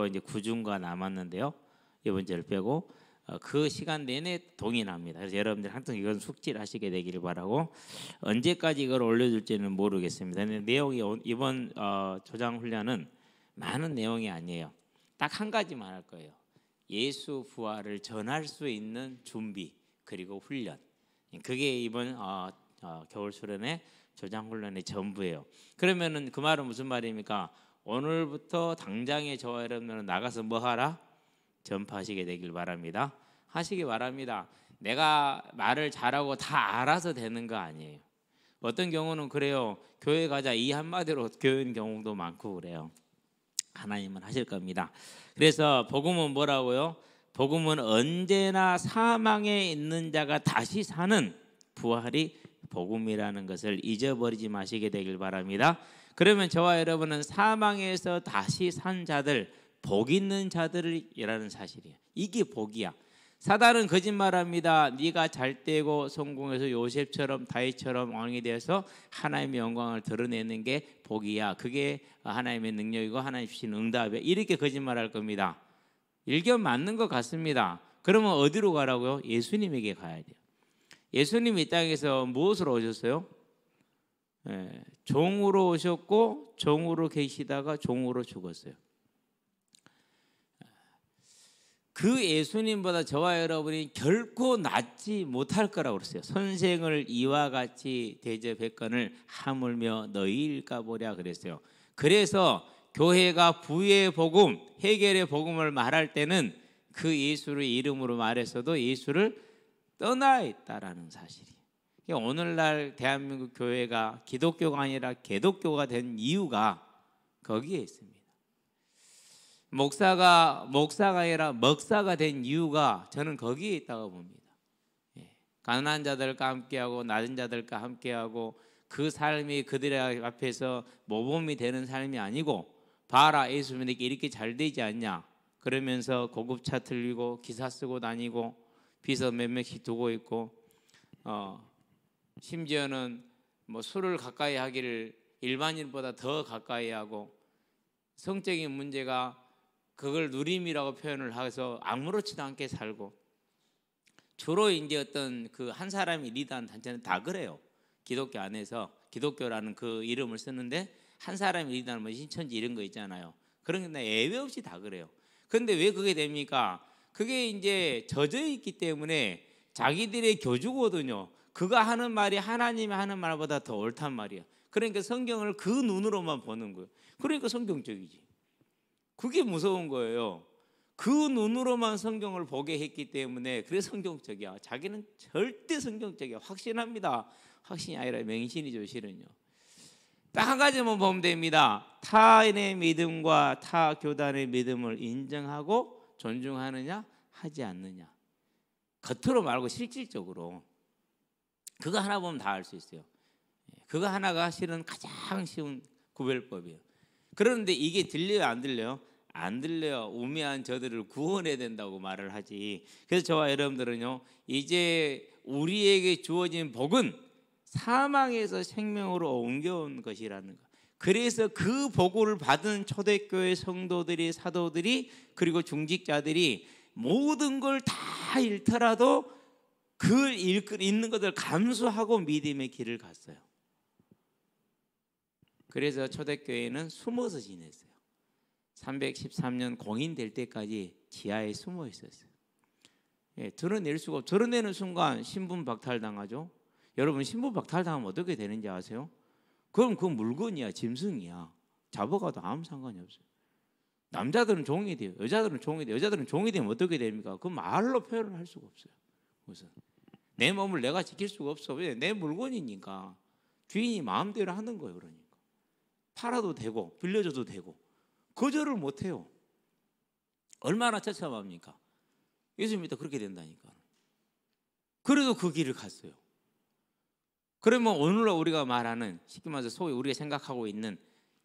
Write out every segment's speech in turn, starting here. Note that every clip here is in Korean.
앞으로 이제 9주가 남았는데요. 이번 주를 빼고 그 시간 내내 동의합니다. 그래서 여러분들 항상 이건 숙지를 하시게 되기를 바라고, 언제까지 이걸 올려줄지는 모르겠습니다. 근데 내용이 이번 조장 훈련은 많은 내용이 아니에요. 딱 한 가지만 할 거예요. 예수 부활을 전할 수 있는 준비 그리고 훈련. 그게 이번 겨울 수련의 조장 훈련의 전부예요. 그러면은 그 말은 무슨 말입니까? 오늘부터 당장에 저와 여러분들은 나가서 뭐 하라? 전파하시게 되길 바랍니다. 하시기 바랍니다. 내가 말을 잘하고 다 알아서 되는 거 아니에요. 어떤 경우는 그래요. 교회 가자 이 한마디로 교회인 경우도 많고 그래요. 하나님은 하실 겁니다. 그래서 복음은 뭐라고요? 복음은 언제나 사망에 있는 자가 다시 사는 부활이 복음이라는 것을 잊어버리지 마시게 되길 바랍니다. 그러면 저와 여러분은 사망에서 다시 산 자들, 복 있는 자들이라는 사실이에요. 이게 복이야. 사단은 거짓말합니다. 네가 잘 되고 성공해서 요셉처럼 다윗처럼 왕이 되어서 하나님의 영광을 드러내는 게 복이야. 그게 하나님의 능력이고 하나님 주신 응답이야. 이렇게 거짓말할 겁니다. 일견 맞는 것 같습니다. 그러면 어디로 가라고요? 예수님에게 가야 돼요. 예수님이 이 땅에서 무엇으로 오셨어요? 종으로 오셨고 종으로 계시다가 종으로 죽었어요. 그 예수님보다 저와 여러분이 결코 낫지 못할 거라고 그랬어요. 선생을 이와 같이 대접했거늘 하물며 너희일까 보랴 그랬어요. 그래서 교회가 부의 복음, 해결의 복음을 말할 때는 그 예수를 이름으로 말했어도 예수를 떠나 있다라는 사실이에요. 오늘날 대한민국 교회가 기독교가 아니라 개독교가 된 이유가 거기에 있습니다. 목사가 아니라 먹사가 된 이유가 저는 거기에 있다고 봅니다. 가난한 자들과 함께하고 낮은 자들과 함께하고 그 삶이 그들의 앞에서 모범이 되는 삶이 아니고, 봐라 예수님에게 이렇게 잘 되지 않냐 그러면서 고급차 틀리고 기사 쓰고 다니고 비서 몇 명씩 두고 있고, 심지어는 뭐 술을 가까이 하기를 일반인보다 더 가까이 하고, 성적인 문제가 그걸 누림이라고 표현을 해서 아무렇지도 않게 살고, 주로 이제 어떤 그 한 사람이 리드한 단체는 다 그래요. 기독교 안에서 기독교라는 그 이름을 쓰는데 한 사람이 리드하는 뭐 신천지 이런 거 있잖아요. 그런 게 예외 없이 다 그래요. 그런데 왜 그게 됩니까? 그게 이제 젖어 있기 때문에 자기들의 교주거든요. 그가 하는 말이 하나님이 하는 말보다 더 옳단 말이야. 그러니까 성경을 그 눈으로만 보는 거예요. 그러니까 성경적이지. 그게 무서운 거예요. 그 눈으로만 성경을 보게 했기 때문에 그래서 성경적이야. 자기는 절대 성경적이야. 확신합니다. 확신이 아니라 맹신이죠, 실은요. 딱 한 가지만 보면 됩니다. 타인의 믿음과 타 교단의 믿음을 인정하고 존중하느냐 하지 않느냐. 겉으로 말고 실질적으로 그거 하나 보면 다 알 수 있어요. 그거 하나가 실은 가장 쉬운 구별법이에요. 그런데 이게 들려요, 안 들려요? 안 들려요. 우매한 저들을 구원해야 된다고 말을 하지. 그래서 저와 여러분들은요, 이제 우리에게 주어진 복은 사망에서 생명으로 옮겨온 것이라는 거. 그래서 그 복을 받은 초대교회 성도들이, 사도들이, 그리고 중직자들이 모든 걸 다 잃더라도 그 잃는 것을 감수하고 믿음의 길을 갔어요. 그래서 초대교회는 숨어서 지냈어요. 313년 공인될 때까지 지하에 숨어 있었어요. 드러낼 수가 없어요. 드러내는 순간 신분 박탈당하죠. 여러분, 신분 박탈당하면 어떻게 되는지 아세요? 그럼 그 물건이야, 짐승이야. 잡아가도 아무 상관이 없어요. 남자들은 종이 돼요. 여자들은 종이 돼요. 여자들은 종이 되면 어떻게 됩니까? 그 말로 표현을 할 수가 없어요. 그래서 내 몸을 내가 지킬 수가 없어. 왜? 내 물건이니까. 주인이 마음대로 하는 거예요. 그러니까 팔아도 되고 빌려줘도 되고 거절을 못해요. 얼마나 처참합니까? 예수 믿다 그렇게 된다니까. 그래도 그 길을 갔어요. 그러면 오늘날 우리가 말하는, 쉽게 말해서 소위 우리가 생각하고 있는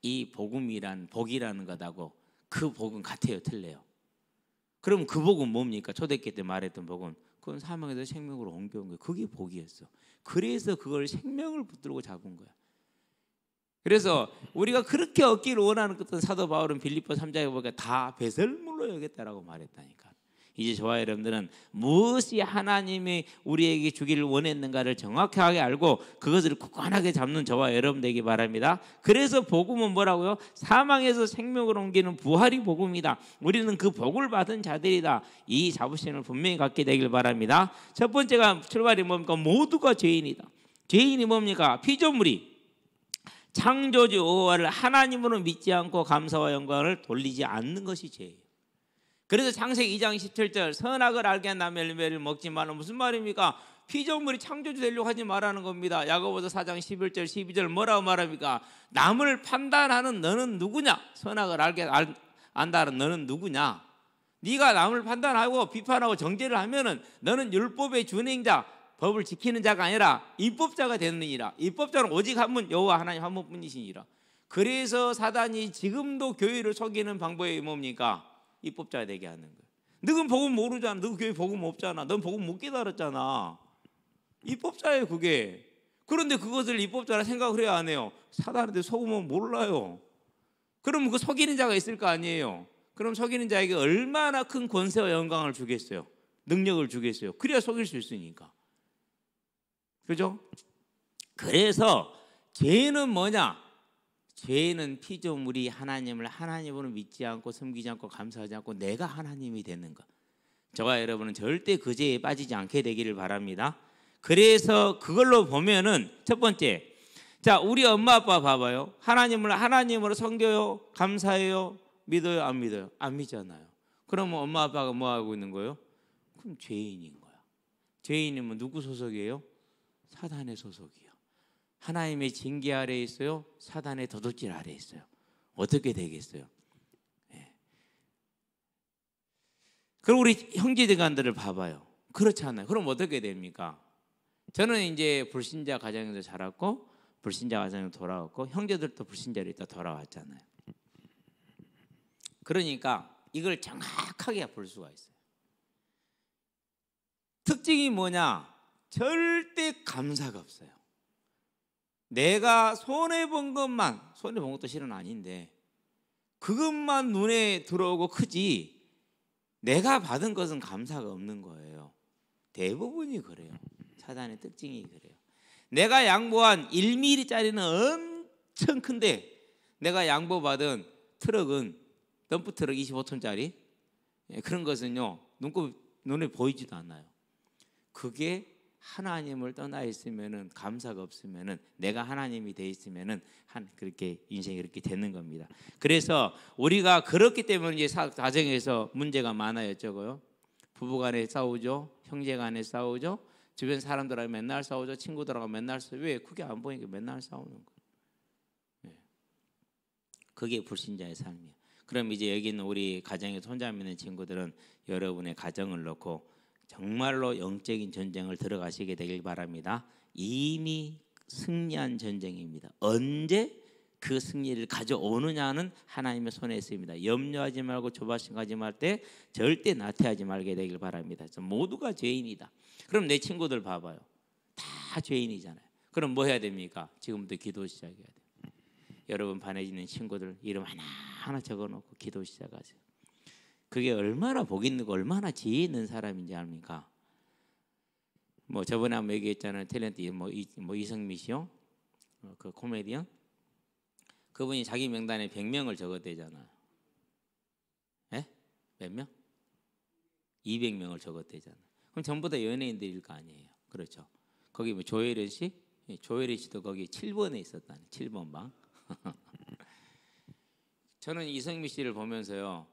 이 복음이란, 복이라는 것하고 그 복은 같아요, 틀려요? 그럼 그 복은 뭡니까? 초대교 때 말했던 복은, 그건 사망에서 생명으로 옮겨온 거예요. 그게 복이었어. 그래서 그걸 생명을 붙들고 잡은 거야. 그래서 우리가 그렇게 얻기를 원하는 것은 사도 바울은 빌립보 3장에 보니까 다 배설물로 여겼다라고 말했다니까. 이제 저와 여러분들은 무엇이 하나님이 우리에게 주기를 원했는가를 정확하게 알고 그것을 굳건하게 잡는 저와 여러분 되기 바랍니다. 그래서 복음은 뭐라고요? 사망에서 생명으로 옮기는 부활이 복음이다. 우리는 그 복을 받은 자들이다. 이 자부심을 분명히 갖게 되길 바랍니다. 첫 번째가 출발이 뭡니까? 모두가 죄인이다. 죄인이 뭡니까? 피조물이 창조주 여호와를 하나님으로 믿지 않고 감사와 영광을 돌리지 않는 것이 죄예요. 그래서 창세기 2장 17절 선악을 알게 한 다음에 열매를 먹지 말라. 무슨 말입니까? 피조물이 창조주 되려고 하지 말라는 겁니다. 야고보서 4장 11절 12절 뭐라고 말합니까? 남을 판단하는 너는 누구냐? 선악을 알게 안다는 너는 누구냐? 네가 남을 판단하고 비판하고 정죄를 하면은 너는 율법의 준행자, 법을 지키는 자가 아니라 입법자가 되느니라. 입법자는 오직 한 분, 여호와 하나님 한 분뿐이시니라. 그래서 사단이 지금도 교회를 속이는 방법이 뭡니까? 입법자가 되게 하는 거예요. 너는 복음 모르잖아. 너 교회 복음 없잖아. 넌 복음 못 깨달았잖아. 입법자예요 그게. 그런데 그것을 입법자라 생각을 해야 안 해요. 사단한테 속으면 몰라요. 그럼 그 속이는 자가 있을 거 아니에요. 그럼 속이는 자에게 얼마나 큰 권세와 영광을 주겠어요. 능력을 주겠어요. 그래야 속일 수 있으니까. 그죠? 그래서 죄는 뭐냐? 죄는 피조물이 하나님을 하나님으로 믿지 않고 섬기지 않고 감사하지 않고 내가 하나님이 되는 것. 저와 여러분은 절대 그 죄에 빠지지 않게 되기를 바랍니다. 그래서 그걸로 보면은 첫 번째, 자 우리 엄마 아빠 봐봐요. 하나님을 하나님으로 섬겨요? 감사해요? 믿어요? 안 믿어요? 안 믿잖아요. 그러면 엄마 아빠가 뭐 하고 있는 거예요? 그럼 죄인인 거야. 죄인이면 누구 소속이에요? 사단의 소속이에요. 하나님의 징계 아래에 있어요? 사단의 도둑질 아래에 있어요? 어떻게 되겠어요? 네. 그럼 우리 형제들간들을 봐봐요. 그렇지 않아요. 그럼 어떻게 됩니까? 저는 이제 불신자 가정에서 자랐고 불신자 가정에 돌아왔고 형제들도 불신자로 있다 돌아왔잖아요. 그러니까 이걸 정확하게 볼 수가 있어요. 특징이 뭐냐? 절대 감사가 없어요. 내가 손해본 것만, 손해본 것도 실은 아닌데 그것만 눈에 들어오고 크지 내가 받은 것은 감사가 없는 거예요. 대부분이 그래요. 사단의 특징이 그래요. 내가 양보한 1mm짜리는 엄청 큰데 내가 양보받은 트럭은 덤프트럭 25톤짜리 그런 것은요 눈에 보이지도 않아요. 그게 하나님을 떠나 있으면은 감사가 없으면은 내가 하나님이 돼 있으면은 그렇게 인생이 그렇게 되는 겁니다. 그래서 우리가 그렇기 때문에 이제 가정에서 문제가 많아졌고요. 부부간에 싸우죠, 형제간에 싸우죠, 주변 사람들하고 맨날 싸우죠, 친구들하고 맨날 싸우죠. 왜? 그게 안 보이니까 맨날 싸우는 거예요. 네. 그게 불신자의 삶이에요. 그럼 이제 여기 있는 우리 가정에 손자 있는 친구들은 여러분의 가정을 놓고 정말로 영적인 전쟁을 들어가시게 되길 바랍니다. 이미 승리한 전쟁입니다. 언제 그 승리를 가져오느냐는 하나님의 손에 있습니다. 염려하지 말고 조바심하지 말 때 절대 나태하지 말게 되길 바랍니다. 모두가 죄인이다. 그럼 내 친구들 봐봐요. 다 죄인이잖아요. 그럼 뭐 해야 됩니까? 지금부터 기도 시작해야 돼요. 여러분 반에 있는 친구들 이름 하나하나 적어놓고 기도 시작하세요. 그게 얼마나 복 있는 거 얼마나 지혜 있는 사람인지 압니까? 뭐 저번에 한번 얘기했잖아요. 탤런트 뭐 이성미 씨요, 그 코미디언. 그분이 자기 명단에 100명을 적었대잖아요. 예? 몇 명? 200명을 적었대잖아요. 그럼 전부 다 연예인들일 거 아니에요. 그렇죠? 거기 뭐 조혜련 씨, 조혜련 씨도 거기 7번에 있었다니. 7번 방. 저는 이성미 씨를 보면서요.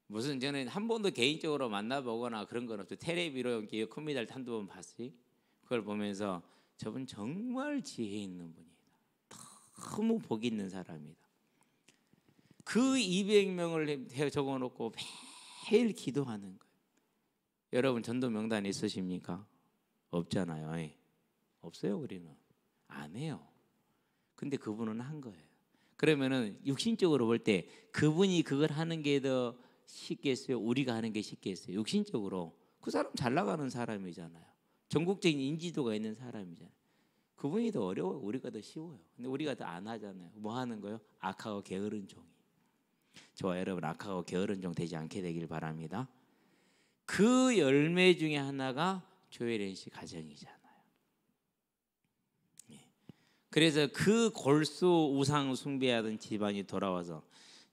무슨 저는 한 번도 개인적으로 만나보거나 그런 건 없어요. 텔레비로 코미디를 한두 번 봤지. 그걸 보면서 저분 정말 지혜 있는 분이다. 너무 복 있는 사람이다. 그 200명을 적어놓고 매일 기도하는 거예요. 여러분 전도 명단에 있으십니까? 없잖아요. 없어요. 우리는 안 해요. 근데 그분은 한 거예요. 그러면은 육신적으로 볼 때 그분이 그걸 하는 게 더 쉽겠어요? 우리가 하는 게 쉽겠어요? 육신적으로 그 사람 잘 나가는 사람이잖아요. 전국적인 인지도가 있는 사람이잖아요. 그분이 더 어려워요. 우리가 더 쉬워요. 근데 우리가 더 안 하잖아요. 뭐 하는 거요? 악하고 게으른 종이. 저와 여러분 악하고 게으른 종 되지 않게 되길 바랍니다. 그 열매 중에 하나가 조혜련 씨 가정이잖아요. 그래서 그 골수 우상 숭배하던 집안이 돌아와서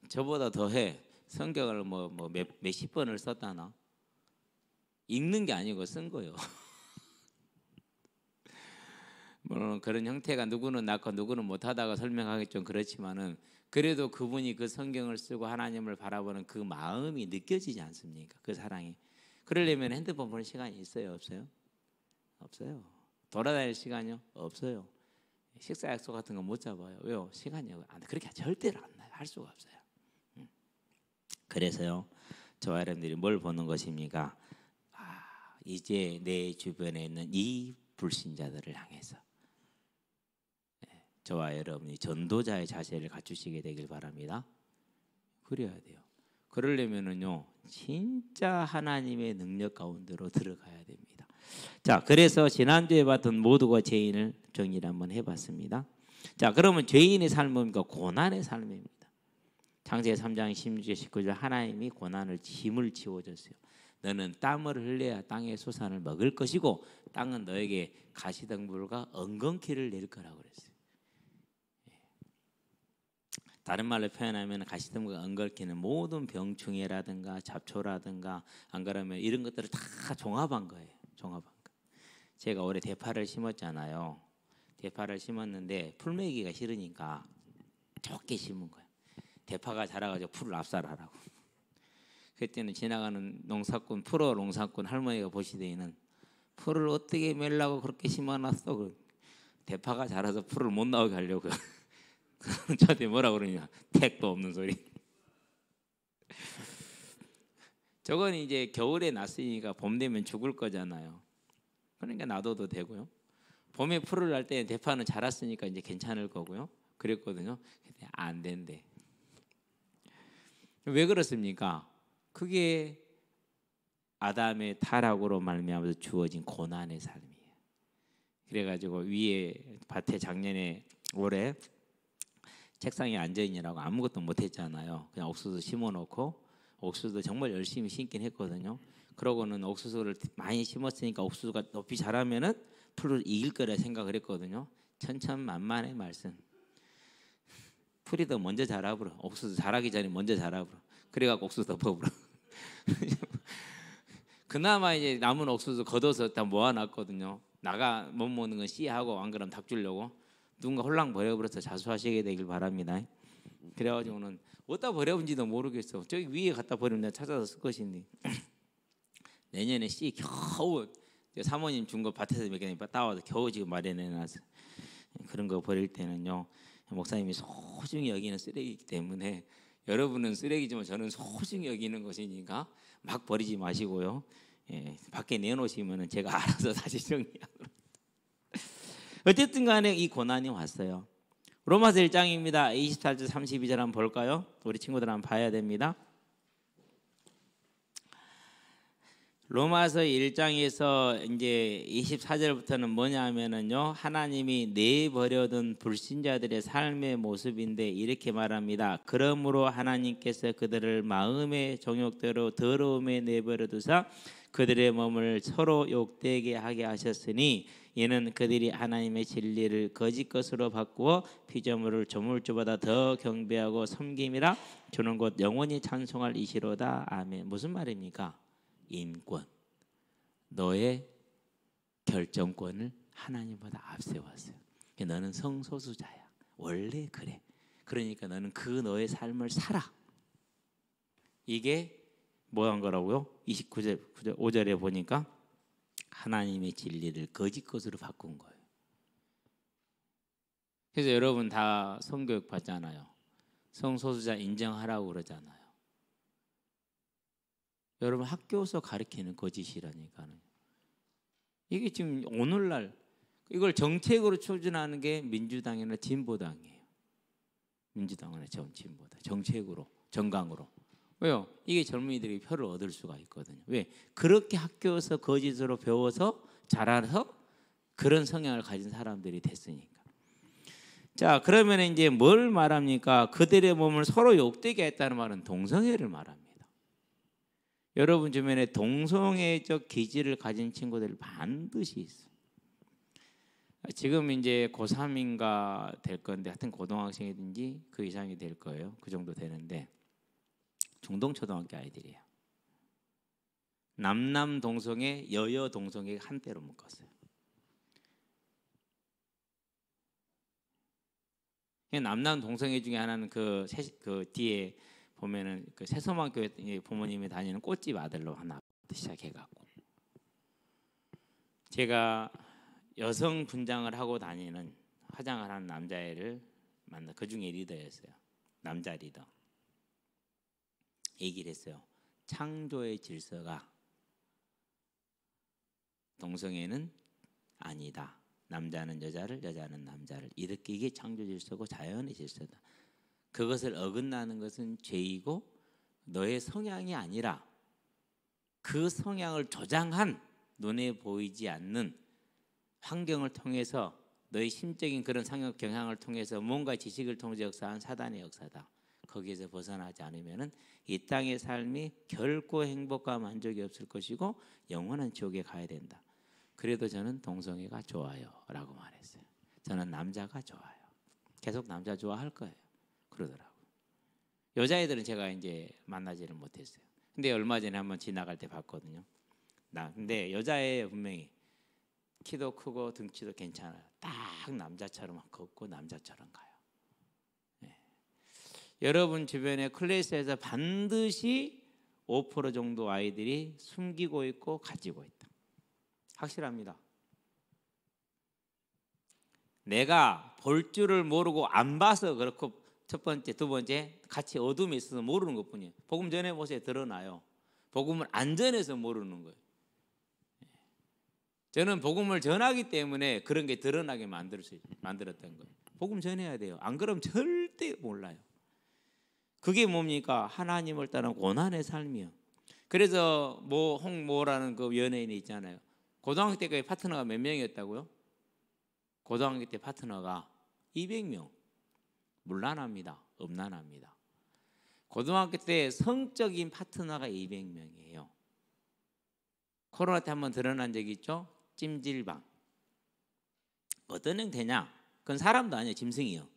저보다 더해 성경을 몇십 번을 썼다나 읽는 게 아니고 쓴 거예요. 물론 그런 형태가 누구는 낫고 누구는 못하다가 설명하기 좀 그렇지만은 그래도 그분이 그 성경을 쓰고 하나님을 바라보는 그 마음이 느껴지지 않습니까? 그 사랑이. 그러려면 핸드폰 보는 시간이 있어요, 없어요? 없어요. 돌아다닐 시간이요? 없어요. 식사 약속 같은 거 못 잡아요. 왜요? 시간이 그렇게 절대로 안 나요. 할 수가 없어요. 그래서요, 저와 여러분들이 뭘 보는 것입니까? 이제 내 주변에 있는 이 불신자들을 향해서 저와 여러분이 전도자의 자세를 갖추시게 되길 바랍니다. 그래야 돼요. 그러려면은요, 진짜 하나님의 능력 가운데로 들어가야 됩니다. 자, 그래서 지난주에 봤던 모두가 죄인을 정리를 한번 해봤습니다. 자, 그러면 죄인의 삶은 고난의 삶입니다. 창세기 3장 16절 19절 하나님이 고난을 짐을 지워줬어요. 너는 땀을 흘려야 땅의 소산을 먹을 것이고 땅은 너에게 가시덤불과 엉겅퀴를 낼 거라고 그랬어요. 다른 말로 표현하면 가시덤불과 엉겅퀴는 모든 병충해라든가 잡초라든가 안 그러면 이런 것들을 다 종합한 거예요. 종합한 거. 제가 올해 대파를 심었잖아요. 대파를 심었는데 풀매기가 싫으니까 좋게 심은 거예요. 대파가 자라가지고 풀을 압살하라고. 그때는 지나가는 농사꾼 프로 농사꾼 할머니가 보시더니는 풀을 어떻게 멜라고 그렇게 심어놨어? 대파가 자라서 풀을 못 나오게 하려고. 저한테 뭐라 그러냐? 택도 없는 소리. 저건 이제 겨울에 났으니까 봄 되면 죽을 거잖아요. 그러니까 놔둬도 되고요. 봄에 풀을 날 때 대파는 자랐으니까 이제 괜찮을 거고요. 그랬거든요. 근데 안 된대. 왜 그렇습니까? 그게 아담의 타락으로 말미암아서 주어진 고난의 삶이에요. 그래가지고 위에 밭에 작년에 올해 책상에 앉아있느라고 아무것도 못했잖아요. 그냥 옥수수 심어놓고 옥수수도 정말 열심히 심긴 했거든요. 그러고는 옥수수를 많이 심었으니까 옥수수가 높이 자라면은 풀을 이길 거라 생각을 했거든요. 천천만만의 말씀. 풀이 더 먼저 자라버려. 옥수수 자라기 전에 먼저 자라버려. 그래갖고 옥수수 덮어버려. 그나마 이제 남은 옥수수 걷어서 다 모아놨거든요. 나가 못 먹는 건 씨하고 안 그러면 닭 주려고. 누군가 홀랑 버려버려서 자수하시게 되길 바랍니다. 그래가지고는 어디다 버려본지도 모르겠어. 저기 위에 갖다 버리면 내가 찾아서 쓸 것인데. 내년에 씨 겨우 사모님 준 거 밭에서 몇 개 따와서 겨우 지금 마련해놔서 그런 거 버릴 때는요, 목사님이 소중히 여기는 쓰레기이기 때문에 여러분은 쓰레기지만 저는 소중히 여기는 것이니까 막 버리지 마시고요. 밖에 내놓으시면은 제가 알아서 다시 정리하도록. 어쨌든 간에 이 고난이 왔어요. 로마서 1장입니다. 24절 32절 한번 볼까요? 우리 친구들 한번 봐야 됩니다. 로마서 1장에서 이제 24절부터는 뭐냐면은요, 하나님이 내버려둔 불신자들의 삶의 모습인데 이렇게 말합니다. 그러므로 하나님께서 그들을 마음의 정욕대로 더러움에 내버려 두사 그들의 몸을 서로 욕되게 하게 하셨으니 이는 그들이 하나님의 진리를 거짓 것으로 바꾸어 피조물을 조물주보다 더 경배하고 섬김이라 주는 곧 영원히 찬송할 이시로다. 아멘. 무슨 말입니까? 인권, 너의 결정권을 하나님보다 앞세웠어요. 너는 성소수자야. 원래 그래. 그러니까 너는 그 너의 삶을 살아. 이게 뭐한 거라고요? 29절 5절에 보니까 하나님의 진리를 거짓 것으로 바꾼 거예요. 그래서 여러분 다 성교육 받잖아요. 성소수자 인정하라고 그러잖아요. 여러분 학교에서 가르치는 거짓이라니까요. 이게 지금 오늘날 이걸 정책으로 추진하는 게 민주당이나 진보당이에요. 민주당이나 진보당 정책으로 정강으로. 왜요? 이게 젊은이들이 표를 얻을 수가 있거든요. 왜? 그렇게 학교에서 거짓으로 배워서 자라서 그런 성향을 가진 사람들이 됐으니까. 자, 그러면 이제 뭘 말합니까? 그들의 몸을 서로 욕되게 했다는 말은 동성애를 말합니다. 여러분 주변에 동성애적 기질을 가진 친구들 반드시 있어. 지금 이제 고3인가 될 건데, 하여튼 고등학생이든지 그 이상이 될 거예요. 그 정도 되는데 중동초등학교 아이들이에요. 남남 동성애, 여여 동성애 한때로 묶었어요. 남남 동성애 중에 하나는 그 뒤에 보면은 그 새소망교회 부모님이 다니는 꽃집 아들로 하나 시작해갖고, 제가 여성 분장을 하고 다니는 화장을 하는 남자애를 만나, 그 중에 리더였어요. 남자 리더. 얘기를 했어요. 창조의 질서가 동성애는 아니다. 남자는 여자를, 여자는 남자를. 이렇게, 이게 창조 질서고 자연의 질서다. 그것을 어긋나는 것은 죄이고 너의 성향이 아니라 그 성향을 조장한 눈에 보이지 않는 환경을 통해서, 너의 심적인 그런 상역 경향을 통해서 뭔가 지식을 통해서 역사한 사단의 역사다. 거기에서 벗어나지 않으면은 이 땅의 삶이 결코 행복과 만족이 없을 것이고 영원한 지옥에 가야 된다. 그래도 저는 동성애가 좋아요 라고 말했어요. 저는 남자가 좋아요. 계속 남자 좋아할 거예요. 그러더라고요. 여자애들은 제가 이제 만나지를 못했어요. 근데 얼마 전에 한번 지나갈 때 봤거든요. 근데 여자애 분명히 키도 크고 등치도 괜찮아요. 딱 남자처럼 걷고 남자처럼 가요. 네. 여러분 주변에 클래스에서 반드시 5% 정도 아이들이 숨기고 있고 가지고 있다. 확실합니다. 내가 볼 줄을 모르고 안 봐서 그렇고, 첫 번째, 두 번째 같이 어둠에 있어서 모르는 것뿐이에요. 복음 전해 보세요. 드러나요. 복음을 안 전해서 모르는 거예요. 저는 복음을 전하기 때문에 그런 게 드러나게 만들었던 거예요. 복음 전해야 돼요. 안 그러면 절대 몰라요. 그게 뭡니까? 하나님을 따른 고난의 삶이요. 그래서 홍모라는 그 연예인이 있잖아요. 고등학교 때 파트너가 몇 명이었다고요? 고등학교 때 파트너가 200명. 물란합니다. 음란합니다. 고등학교 때 성적인 파트너가 200명이에요. 코로나 때 한번 드러난 적이 있죠? 찜질방. 어떤 형태냐? 그건 사람도 아니에요. 짐승이요.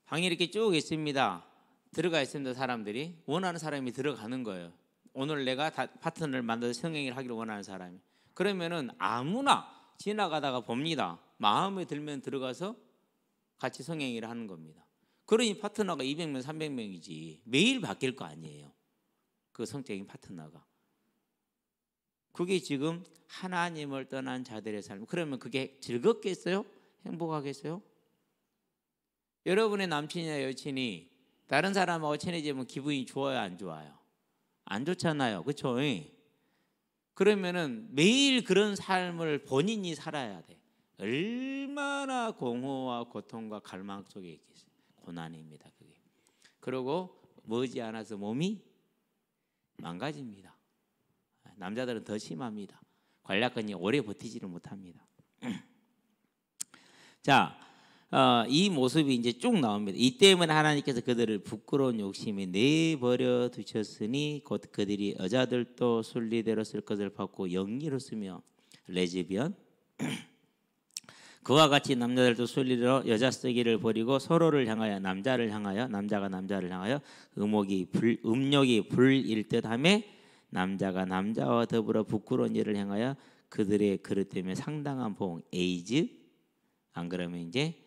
방이 이렇게 쭉 있습니다. 들어가 있습니다. 사람들이 원하는 사람이 들어가는 거예요. 오늘 내가 파트너를 만들어서 성행위를 하기를 원하는 사람이. 그러면은 아무나 지나가다가 봅니다. 마음에 들면 들어가서 같이 성행위를 하는 겁니다. 그러니 파트너가 200명, 300명이지 매일 바뀔 거 아니에요. 그 성적인 파트너가. 그게 지금 하나님을 떠난 자들의 삶. 그러면 그게 즐겁겠어요? 행복하겠어요? 여러분의 남친이나 여친이 다른 사람하고 친해지면 기분이 좋아요, 안 좋아요? 안 좋잖아요. 그렇죠? 그러면은 매일 그런 삶을 본인이 살아야 돼. 얼마나 공허와 고통과 갈망 속에 있겠어요. 고난입니다. 그게. 그리고 머지않아서 몸이 망가집니다. 남자들은 더 심합니다. 관략근이 오래 버티지를 못합니다. 자, 이 모습이 이제 쭉 나옵니다. 이 때문에 하나님께서 그들을 부끄러운 욕심에 내버려 두셨으니 곧 그들이 여자들도 순리대로 쓸 것을 받고 영리로 쓰며 레즈비언 그와 같이 남자들도 순리대로 여자 쓰기를 버리고 서로를 향하여 남자를 향하여 남자가 남자를 향하여 음욕이 불일 듯하며 남자가 남자와 더불어 부끄러운 일을 향하여 그들의 그릇 때문에 상당한 보응 에이즈 안 그러면 이제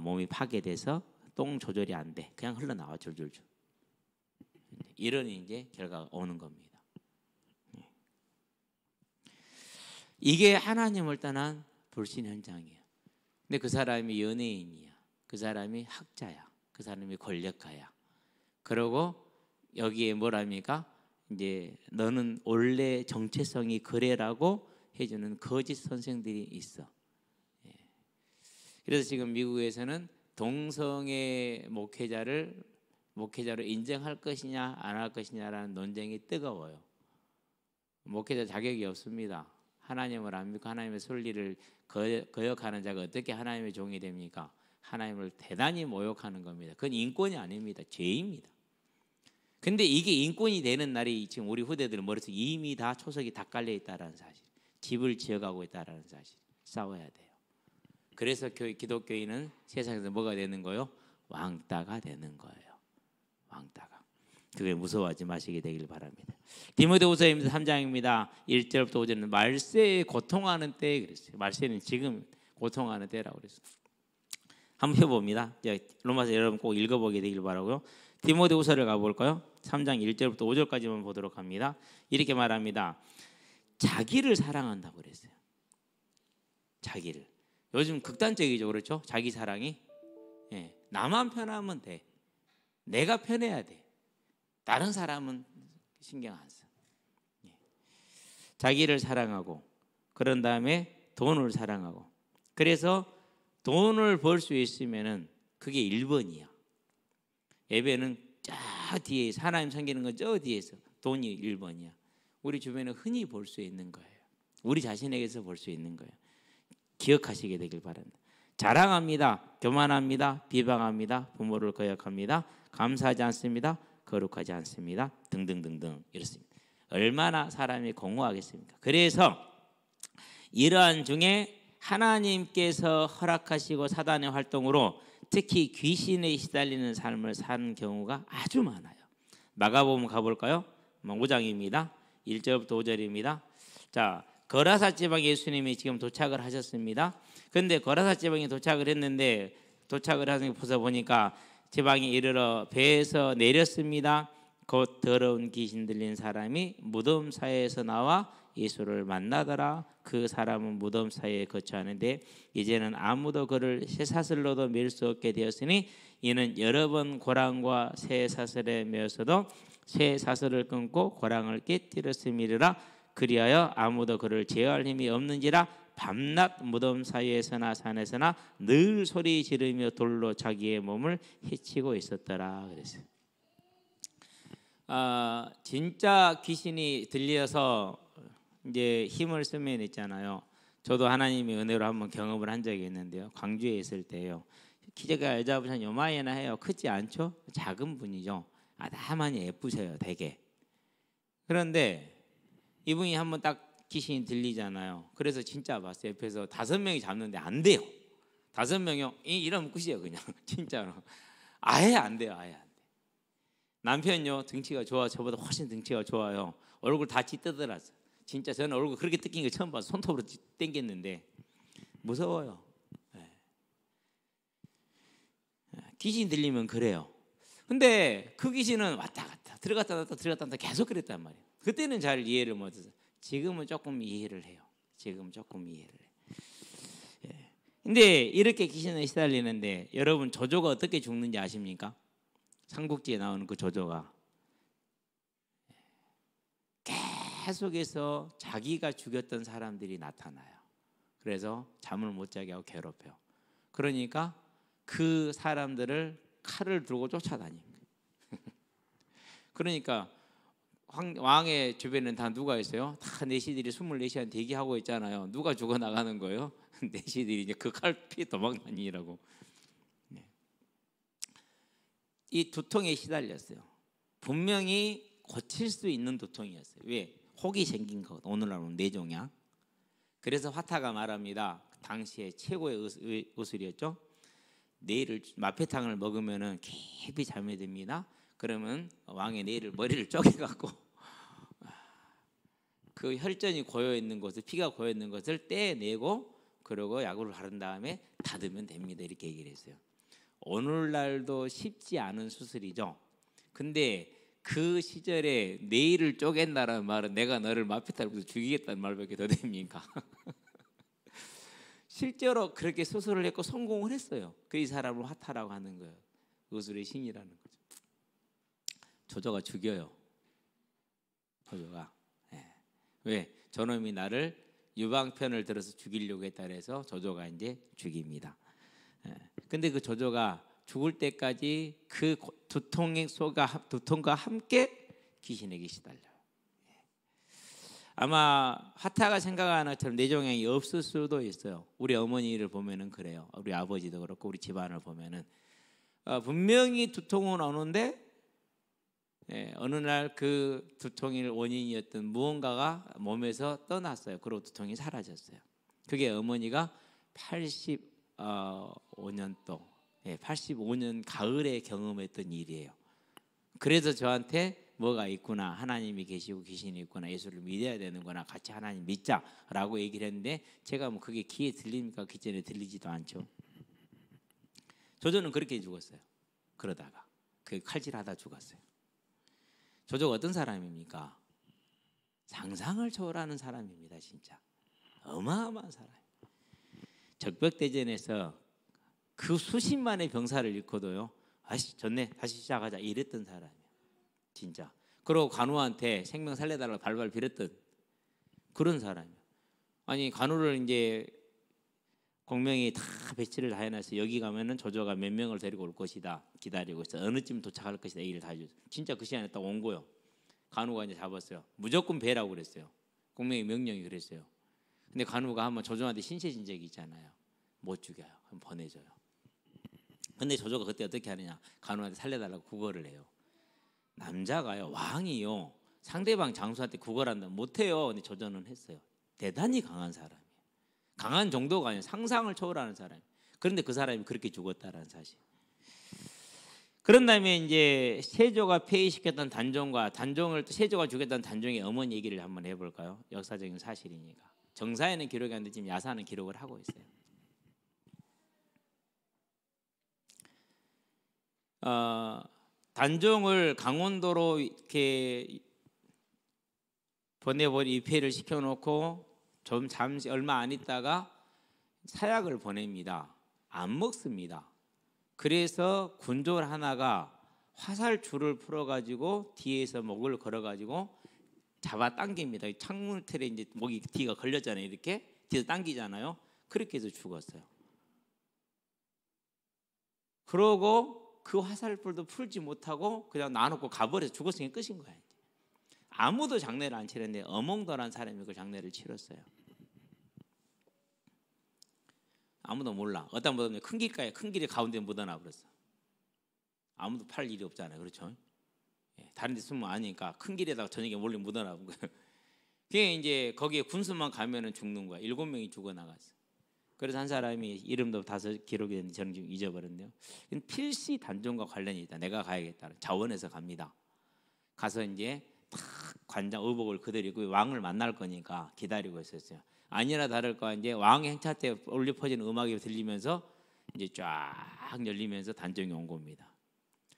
몸이 파괴돼서 똥 조절이 안 돼. 그냥 흘러나와 줄줄줄. 이런 이제 결과가 오는 겁니다. 이게 하나님을 떠난 불신 현장이에요. 근데 그 사람이 연예인이야. 그 사람이 학자야. 그 사람이 권력가야. 그리고 여기에 뭐랍니까? 이제 너는 원래 정체성이 그래라고 해주는 거짓 선생들이 있어. 그래서 지금 미국에서는 동성애 목회자로 인정할 것이냐 안 할 것이냐라는 논쟁이 뜨거워요. 목회자 자격이 없습니다. 하나님을 안 믿고 하나님의 순리를 거역하는 자가 어떻게 하나님의 종이 됩니까? 하나님을 대단히 모욕하는 겁니다. 그건 인권이 아닙니다. 죄입니다. 근데 이게 인권이 되는 날이 지금 우리 후대들 머릿속에 이미 다 초석이 다 깔려 있다는 사실, 집을 지어가고 있다는 사실, 싸워야 돼요. 그래서 기독교인은 세상에서 뭐가 되는 거예요? 왕따가 되는 거예요. 왕따가. 그게 무서워하지 마시게 되길 바랍니다. 디모데후서 3장입니다. 1절부터 5절은 말세에 고통하는 때에 그랬어요. 말세는 지금 고통하는 때라고 그랬어요. 한번 해봅니다. 로마서 여러분 꼭 읽어보게 되길 바라고요. 디모데후서를 가볼까요? 3장 1절부터 5절까지만 보도록 합니다. 이렇게 말합니다. 자기를 사랑한다고 그랬어요. 자기를. 요즘 극단적이죠, 그렇죠? 자기 사랑이. 나만 편하면 돼. 내가 편해야 돼. 다른 사람은 신경 안 써. 자기를 사랑하고 그런 다음에 돈을 사랑하고. 그래서 돈을 벌 수 있으면은 그게 1번이야. 예배는 저 뒤에 하나님 섬기는 건 저 뒤에서 돈이 1번이야. 우리 주변에 흔히 볼 수 있는 거예요. 우리 자신에게서 볼 수 있는 거예요. 기억하시게 되길 바랍니다. 자랑합니다. 교만합니다. 비방합니다. 부모를 거역합니다. 감사하지 않습니다. 거룩하지 않습니다. 등등등등 이렇습니다. 얼마나 사람이 공허하겠습니까? 그래서 이러한 중에 하나님께서 허락하시고 사단의 활동으로 특히 귀신에 시달리는 삶을 사는 경우가 아주 많아요. 마가복음 가볼까요? 5장입니다. 1절부터 5절입니다. 자, 거라사 지방에 예수님이 지금 도착을 하셨습니다. 그런데 거라사 지방에 도착을 했는데 도착을 하서 보니까 지방에 이르러 배에서 내렸습니다. 곧 더러운 귀신 들린 사람이 무덤 사이에서 나와 예수를 만나더라. 그 사람은 무덤 사이에 거처하는데 이제는 아무도 그를 쇠사슬로도 밀 수 없게 되었으니 이는 여러 번 고랑과 쇠사슬에 매어서도 쇠사슬을 끊고 고랑을 깨뜨렸음이라. 그리하여 아무도 그를 제어할 힘이 없는지라. 밤낮 무덤 사이에서나 산에서나 늘 소리 지르며 돌로 자기의 몸을 해치고 있었더라 그랬어요. 진짜 귀신이 들려서 이제 힘을 쓰면 있잖아요. 저도 하나님의 은혜로 한번 경험을 한 적이 있는데요. 광주에 있을 때요. 키가 여자분 한 요마이나 해요. 크지 않죠? 작은 분이죠. 다만 예쁘셔요, 되게. 그런데 이분이 한번 딱 귀신이 들리잖아요. 그래서 진짜 봤어요. 옆에서 5명이 잡는데 안 돼요. 5명이요. 이러면 끝이에요, 그냥. 진짜로. 아예 안 돼요, 아예 안 돼. 남편요, 등치가 좋아. 저보다 훨씬 등치가 좋아요. 얼굴 다 찢더라고요. 진짜 저는 얼굴 그렇게 뜯긴 거 처음 봐서 손톱으로 당겼는데 무서워요. 귀신 들리면 그래요. 근데 그 귀신은 왔다 갔다 들어갔다 나왔다 들어갔다 나왔다 계속 그랬단 말이에요. 그때는 잘 이해를 못해서 지금은 조금 이해를 해요. 지금 조금 이해를 해요. 근데 이렇게 귀신에 시달리는데 여러분 조조가 어떻게 죽는지 아십니까? 삼국지에 나오는 그 조조가 계속해서 자기가 죽였던 사람들이 나타나요. 그래서 잠을 못 자게 하고 괴롭혀요. 그러니까 그 사람들을 칼을 들고 쫓아다니는 거예요. 그러니까 왕의 주변에는 다 누가 있어요? 다 내시들이 24시간 대기하고 있잖아요. 누가 죽어나가는 거예요? 내시들이 이제 그 칼 피해 도망다니라고. 이 두통에 시달렸어요. 분명히 고칠 수 있는 두통이었어요. 왜? 혹이 생긴 것. 오늘날은 뇌종양. 그래서 화타가 말합니다. 당시에 최고의 의술이었죠. 뇌를 마페탕을 먹으면은 깊이 잠이 듭니다. 그러면 왕의 뇌를 머리를 쪼개갖고 그 혈전이 고여 있는 것을 피가 고여 있는 것을 떼내고 그러고 약을 바른 다음에 닫으면 됩니다. 이렇게 얘기를 했어요. 오늘날도 쉽지 않은 수술이죠. 근데 그 시절에 뇌를 쪼갠다는 말은 내가 너를 마피타로 죽이겠다는 말밖에 더 됩니까? 실제로 그렇게 수술을 했고 성공을 했어요. 그 이 사람을 화타라고 하는 거예요. 의술의 신이라는 거죠. 조조가 죽여요. 조조가. 왜? 저놈이 나를 유방편을 들어서 죽이려고 했다 그래서 조조가 이제 죽입니다. 근데 그 조조가 죽을 때까지 그 두통과 함께 귀신에게 시달려요. 아마 하타가 생각하는 것처럼 뇌종양이 없을 수도 있어요. 우리 어머니를 보면은 그래요. 우리 아버지도 그렇고 우리 집안을 보면은 분명히 두통은 오는데 어느 날 그 두통의 원인이었던 무언가가 몸에서 떠났어요. 그리고 두통이 사라졌어요. 그게 어머니가 85년도 85년 가을에 경험했던 일이에요. 그래서 저한테 뭐가 있구나, 하나님이 계시고 귀신이 있구나, 예수를 믿어야 되는구나, 같이 하나님 믿자라고 얘기를 했는데 제가 뭐 그게 귀에 들립니까? 귀 전에 들리지도 않죠. 조조는 그렇게 죽었어요. 그러다가 그 칼질하다 죽었어요. 조조가 어떤 사람입니까? 상상을 초월하는 사람입니다. 진짜 어마어마한 사람. 적벽대전에서 그 수십만의 병사를 잃고도요, 아씨 좋네, 다시 시작하자 이랬던 사람이에요. 진짜. 그리고 관우한테 생명 살려달라고 발발 빌었던 그런 사람이에요. 아니 관우를 이제 공명이 다 배치를 다 해놔서 여기 가면은 조조가 몇 명을 데리고 올 것이다 기다리고 있어. 어느쯤 도착할 것이다 얘기를 다 해줬어요. 진짜 그 시간에 딱 온 거요. 관우가 이제 잡았어요. 무조건 배라고 그랬어요. 공명의 명령이 그랬어요. 근데 관우가 한번 조조한테 신세진 적이 있잖아요. 못 죽여요. 한번 보내줘요. 근데 조조가 그때 어떻게 하느냐, 관우한테 살려달라고 구걸을 해요. 남자가요, 왕이요, 상대방 장수한테 구걸한다 못해요. 근데 조조는 했어요. 대단히 강한 사람이에요. 강한 정도가 아니라 상상을 초월하는 사람. 그런데 그 사람이 그렇게 죽었다라는 사실. 그런 다음에 이제 세조가 폐위시켰던 단종과 단종을 또 세조가 죽였던 단종의 어머니 얘기를 한번 해볼까요? 역사적인 사실이니까. 정사에는 기록이 안 되지만 야사는 기록을 하고 있어요. 단종을 강원도로 이렇게 보내버리 입회를 시켜놓고 좀 잠시 얼마 안 있다가 사약을 보냅니다. 안 먹습니다. 그래서 군졸 하나가 화살줄을 풀어가지고 뒤에서 목을 걸어가지고 잡아 당깁니다. 창문 틀에 이제 목이 뒤가 걸렸잖아요. 이렇게 뒤에서 당기잖아요. 그렇게 해서 죽었어요. 그러고 그 화살불도 풀지 못하고 그냥 놔놓고 가버려서 죽었으니 끝인 거예요. 아무도 장례를 안 치렀는데 어몽도라는 사람이 그 장례를 치렀어요. 아무도 몰라. 어떤 분은 큰 길가에 큰 길이 가운데 묻어놔 버렸어. 아무도 팔 일이 없잖아요. 그렇죠? 다른 데 숨으면 아니니까 큰 길에다가 저녁에 몰래 묻어놔 본 거예요. 그게 이제 거기에 군수만 가면은 죽는 거야. 7명이 죽어 나갔어. 그래서 한 사람이 이름도 다섯 기록이 됐는데 저는 지금 잊어버렸는데요. 필시 단종과 관련이 있다. 내가 가야겠다. 자원해서 갑니다. 가서 이제 탁 관장 의복을 그대로 입고 왕을 만날 거니까 기다리고 있었어요. 아니나 다를까 이제 왕의 행차 때 울려 퍼지는 음악이 들리면서 이제 쫙 열리면서 단종이 온 겁니다.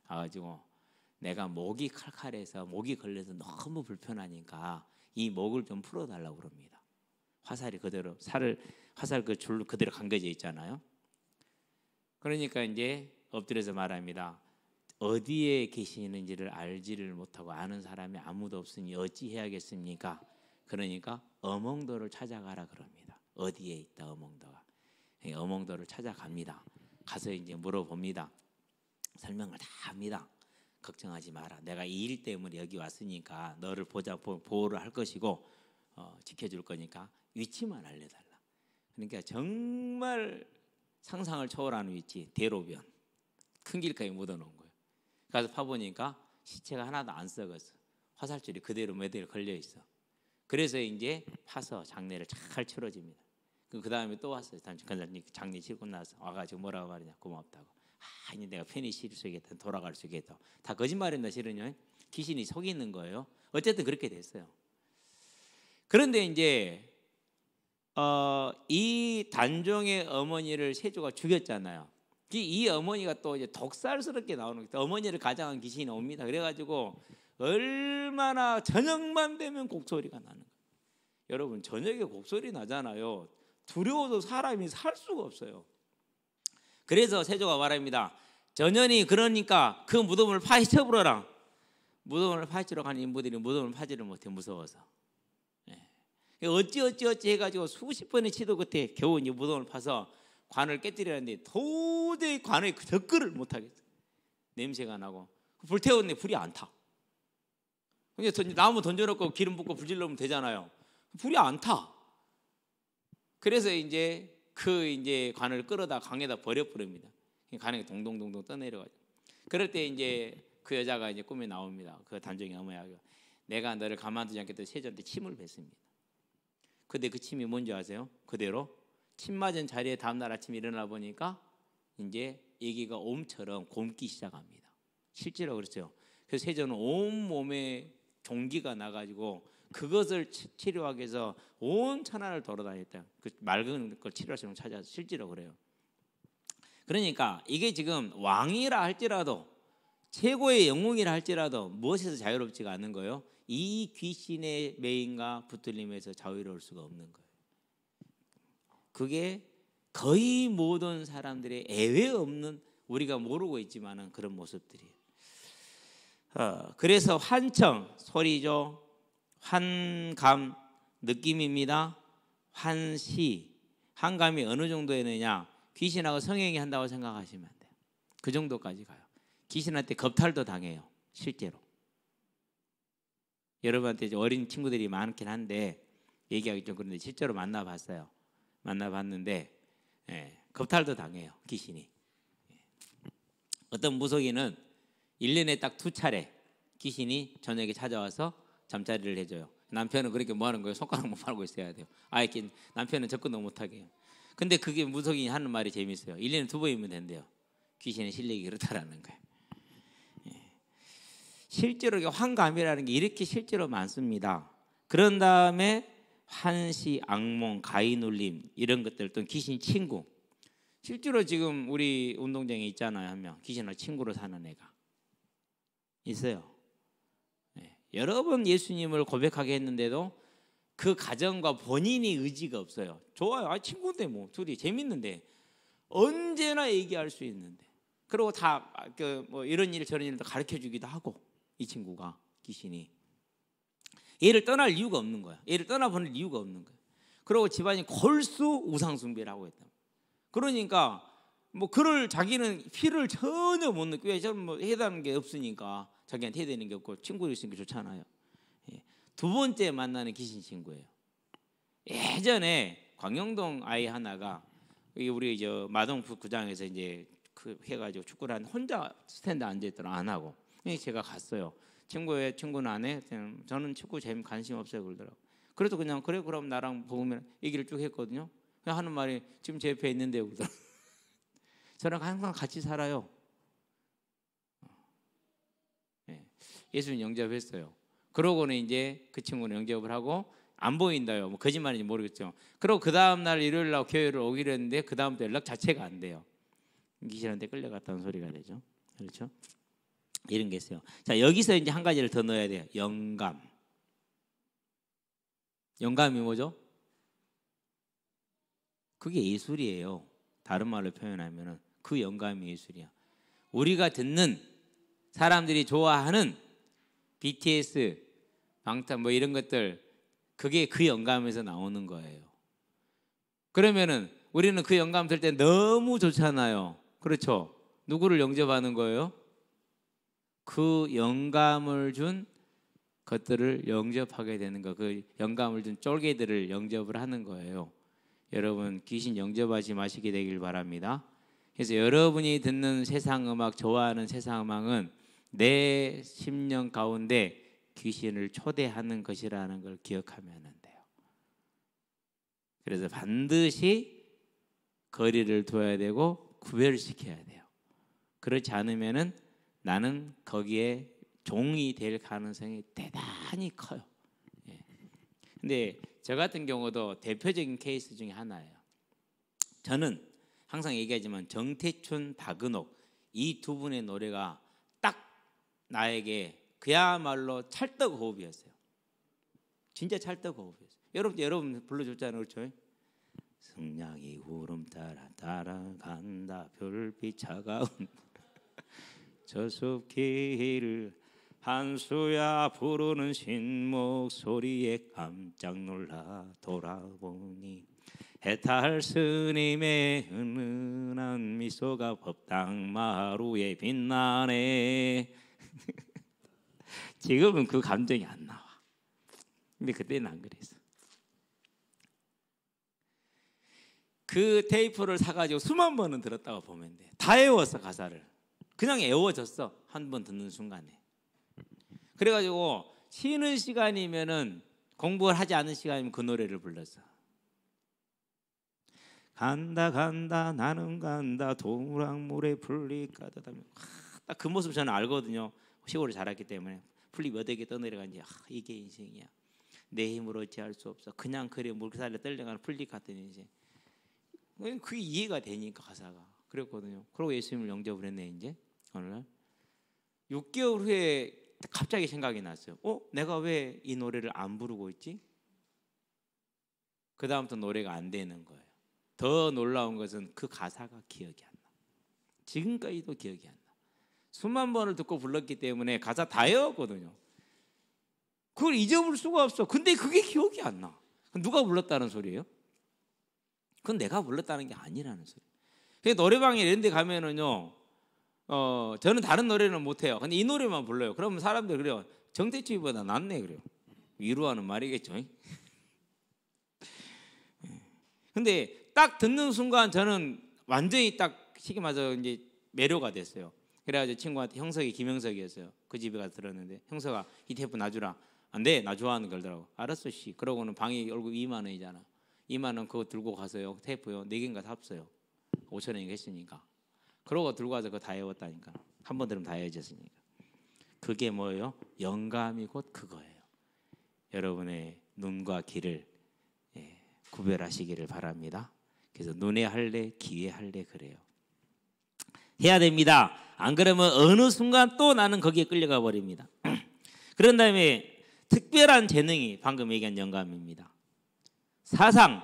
가지고 내가 목이 칼칼해서 목이 걸려서 너무 불편하니까 이 목을 좀 풀어달라고 그럽니다. 화살이 그대로 화살 그 줄로 그대로 감겨져 있잖아요. 그러니까 이제 엎드려서 말합니다. 어디에 계시는지를 알지를 못하고 아는 사람이 아무도 없으니 어찌해야겠습니까? 그러니까 어몽도를 찾아가라 그럽니다. 어디에 있다 어몽도가. 어몽도를 찾아갑니다. 가서 이제 물어봅니다. 설명을 다 합니다. 걱정하지 마라. 내가 이 일 때문에 여기 왔으니까 너를 보호를 할 것이고 지켜줄 거니까 위치만 알려달라. 그러니까 정말 상상을 초월하는 위치, 대로변 큰 길가에 묻어놓은 거예요. 가서 파보니까 시체가 하나도 안 썩었어. 화살줄이 그대로 매대로 걸려 있어. 그래서 이제 파서 장례를 잘 치러집니다. 그 다음에 또 왔어요. 장례 치르고 나서 와가지고 뭐라고 말이냐, 고맙다고. 이제 내가 편히 쉴 수 있겠다, 돌아갈 수 있겠다. 다 거짓말인다 실은요. 귀신이 속이는 거예요. 어쨌든 그렇게 됐어요. 그런데 이제 이 단종의 어머니를 세조가 죽였잖아요. 이 어머니가 또 이제 독살스럽게 나오는 거예요. 어머니를 가장한 귀신이 옵니다. 그래가지고 얼마나 저녁만 되면 곡소리가 나는 거예요. 여러분 저녁에 곡소리 나잖아요. 두려워서 사람이 살 수가 없어요. 그래서 세조가 말합니다. 전현이 그러니까 그 무덤을 파헤쳐 보라. 무덤을 파헤치러 가는 인부들이 무덤을 파지를 못해 무서워서. 어찌 해가지고 수십 번의 시도 끝에 겨우 이 무덤을 파서 관을 깨뜨리는데 도저히 관에 접근을 못하겠어. 냄새가 나고 불태웠는데 불이 안 타. 나무 던져놓고 기름 붓고 불질러면 되잖아요. 불이 안 타. 그래서 이제 이제 관을 끌어다 강에다 버려버립니다. 관에 동동동동 떠내려가지고. 그럴 때 이제 그 여자가 이제 꿈에 나옵니다. 그 단종이 어머니가 내가 너를 가만두지 않겠다 세자한테 침을 뱉습니다. 근데 그 침이 뭔지 아세요? 그대로 침 맞은 자리에 다음날 아침 일어나 보니까 이제 애기가 옴처럼 곪기 시작합니다. 실제로 그렇죠. 그래서 세자는 온 몸에 종기가 나가지고 그것을 치료하기 위해서 온 천하를 돌아다녔다. 그 맑은 걸 치료할 수 있는 걸 찾아서 실제로 그래요. 그러니까 이게 지금 왕이라 할지라도 최고의 영웅이라 할지라도 무엇에서 자유롭지가 않은 거예요? 이 귀신의 매인과 붙들림에서 자유로울 수가 없는 거예요. 그게 거의 모든 사람들의 예외 없는 우리가 모르고 있지만은 그런 모습들이에요. 그래서 환청 소리죠. 환감 느낌입니다. 환시 환감이 어느 정도에 되느냐? 귀신하고 성행위 한다고 생각하시면 돼요. 그 정도까지 가요. 귀신한테 겁탈도 당해요. 실제로. 여러분한테 이제 어린 친구들이 많긴 한데 얘기하기 좀 그런데 실제로 만나봤어요. 만나봤는데 겁탈도 당해요. 귀신이. 어떤 무속인은 1년에 딱 2차례 귀신이 저녁에 찾아와서 잠자리를 해줘요. 남편은 그렇게 뭐 하는 거예요? 손가락만 팔고 있어야 돼요. 아예 남편은 접근도 못하게 해요. 근데 그게 무속인이 하는 말이 재밌어요. 1년에 2번이면 된대요. 귀신의 실력이 그렇다라는 거예요. 실제로 환감이라는 게 이렇게 실제로 많습니다. 그런 다음에 환시, 악몽, 가위눌림 이런 것들 또 귀신 친구. 실제로 지금 우리 운동장에 있잖아요. 한 명 귀신하고 친구로 사는 애가 있어요. 여러 번 예수님을 고백하게 했는데도 그 가정과 본인이 의지가 없어요. 좋아요. 친구인데 뭐 둘이 재밌는데 언제나 얘기할 수 있는데 그리고 다 뭐 이런 일 저런 일도 가르쳐 주기도 하고 이 친구가 귀신이 얘를 떠날 이유가 없는 거야. 얘를 떠나보낼 이유가 없는 거야. 그리고 집안이 골수 우상 숭배를 하고 있다. 그러니까 뭐 그럴 자기는 피를 전혀 못 느껴요. 저는 뭐 해당하는 게 없으니까 자기한테 해야 되는 게 없고 친구가 있으니까 좋잖아요. 두 번째 만나는 귀신 친구예요. 예전에 광영동 아이 하나가 우리 저 마동부 구장에서 이제 그 해가지고 축구를 한 혼자 스탠드 앉아 있더라 안 하고. 제가 갔어요. 친구는 안 해. 저는 축구 재미 관심 없어요 그러더라고. 그래도 그냥 그래 그럼 나랑 보면 얘기를 쭉 했거든요. 그냥 하는 말이 지금 제 옆에 있는데 그러더라고. 저랑 항상 같이 살아요. 예수님 영접했어요. 그러고는 이제 그 친구는 영접을 하고 안 보인다요. 뭐 거짓말인지 모르겠죠. 그리고 그 다음 날 일요일 날 교회를 오기로 했는데 그 다음부터 연락 자체가 안 돼요. 귀신한테 끌려갔다는 소리가 되죠. 그렇죠? 이런 게 있어요. 자, 여기서 이제 한 가지를 더 넣어야 돼요. 영감. 영감이 뭐죠? 그게 예술이에요. 다른 말로 표현하면은 그 영감이 예술이야. 우리가 듣는 사람들이 좋아하는 BTS, 방탄 뭐 이런 것들 그게 그 영감에서 나오는 거예요. 그러면은 우리는 그 영감 들 때 너무 좋잖아요. 그렇죠? 누구를 영접하는 거예요? 그 영감을 준 것들을 영접하게 되는 거. 그 영감을 준 쫄개들을 영접을 하는 거예요. 여러분 귀신 영접하지 마시게 되길 바랍니다. 그래서 여러분이 듣는 세상 음악, 좋아하는 세상 음악은 내 심령 가운데 귀신을 초대하는 것이라는 걸 기억하면 돼요. 그래서 반드시 거리를 둬야 되고 구별시켜야 돼요. 그렇지 않으면은 나는 거기에 종이 될 가능성이 대단히 커요. 근데 저 같은 경우도 대표적인 케이스 중에 하나예요. 저는 항상 얘기하지만 정태춘, 박은옥 이 두 분의 노래가 딱 나에게 그야말로 찰떡호흡이었어요. 진짜 찰떡호흡이었어요. 여러분 불러줬잖아요, 그렇죠? 승냥이 구름 따라 따라간다 별빛 차가운 저 숲 길을 한수야 부르는 신목소리에 깜짝 놀라 돌아보니 해탈 스님의 은은한 미소가 법당 마루에 빛나네. 지금은 그 감정이 안 나와. 근데 그때는 안 그랬어. 그 테이프를 사가지고 수만 번은 들었다고 보면 돼. 다 외웠어 가사를. 그냥 외워졌어 한 번 듣는 순간에. 그래가지고 쉬는 시간이면은 공부를 하지 않은 시간이면 그 노래를 불렀어. 간다 간다 나는 간다 동랑물에 풀리 가다다며. 딱 그 모습 저는 알거든요. 시골을 자랐기 때문에 풀리 몇 개에 떠내려간지 이게 인생이야. 내 힘으로 어찌할 수 없어. 그냥 그래 물살에 떨려가는 풀리 같은 인생. 그게 이해가 되니까 가사가 그랬거든요. 그리고 예수님을 영접을 했네. 이제 오늘날 6개월 후에 갑자기 생각이 났어요. 내가 왜 이 노래를 안 부르고 있지? 그 다음부터 노래가 안 되는 거예요. 더 놀라운 것은 그 가사가 기억이 안 나. 지금까지도 기억이 안 나. 수만 번을 듣고 불렀기 때문에 가사 다 외웠거든요. 그걸 잊어버릴 수가 없어. 근데 그게 기억이 안 나. 누가 불렀다는 소리예요? 그건 내가 불렀다는 게 아니라는 소리예요. 그래서 노래방에 이런 데 가면은요, 저는 다른 노래는 못해요. 근데 이 노래만 불러요. 그러면 사람들 그래요. 정태추이보다 낫네 그래요. 위로하는 말이겠죠. 근데 딱 듣는 순간 저는 완전히 딱 쉽게 말해서 이제 매료가 됐어요. 그래가지고 친구한테 형석이 김형석이었어요. 그 집에 가서 들었는데 형석아 이 테이프 놔주라. 안 돼, 나 좋아하는 걸더라고. 알았어 씨. 그러고는 방이 얼굴 2만 원이잖아. 2만 원 그거 들고 가서요. 테이프요 4개인가 삽어요. 5천 원인가 했으니까. 그러고 들고 가서 그거 다 외웠다니까. 한 번 들으면 다 외워졌으니까. 그게 뭐예요? 영감이 곧 그거예요. 여러분의 눈과 귀를 구별하시기를 바랍니다. 그래서 눈에 할래 귀에 할래 그래요. 해야 됩니다. 안 그러면 어느 순간 또 나는 거기에 끌려가 버립니다. 그런 다음에 특별한 재능이 방금 얘기한 영감입니다. 사상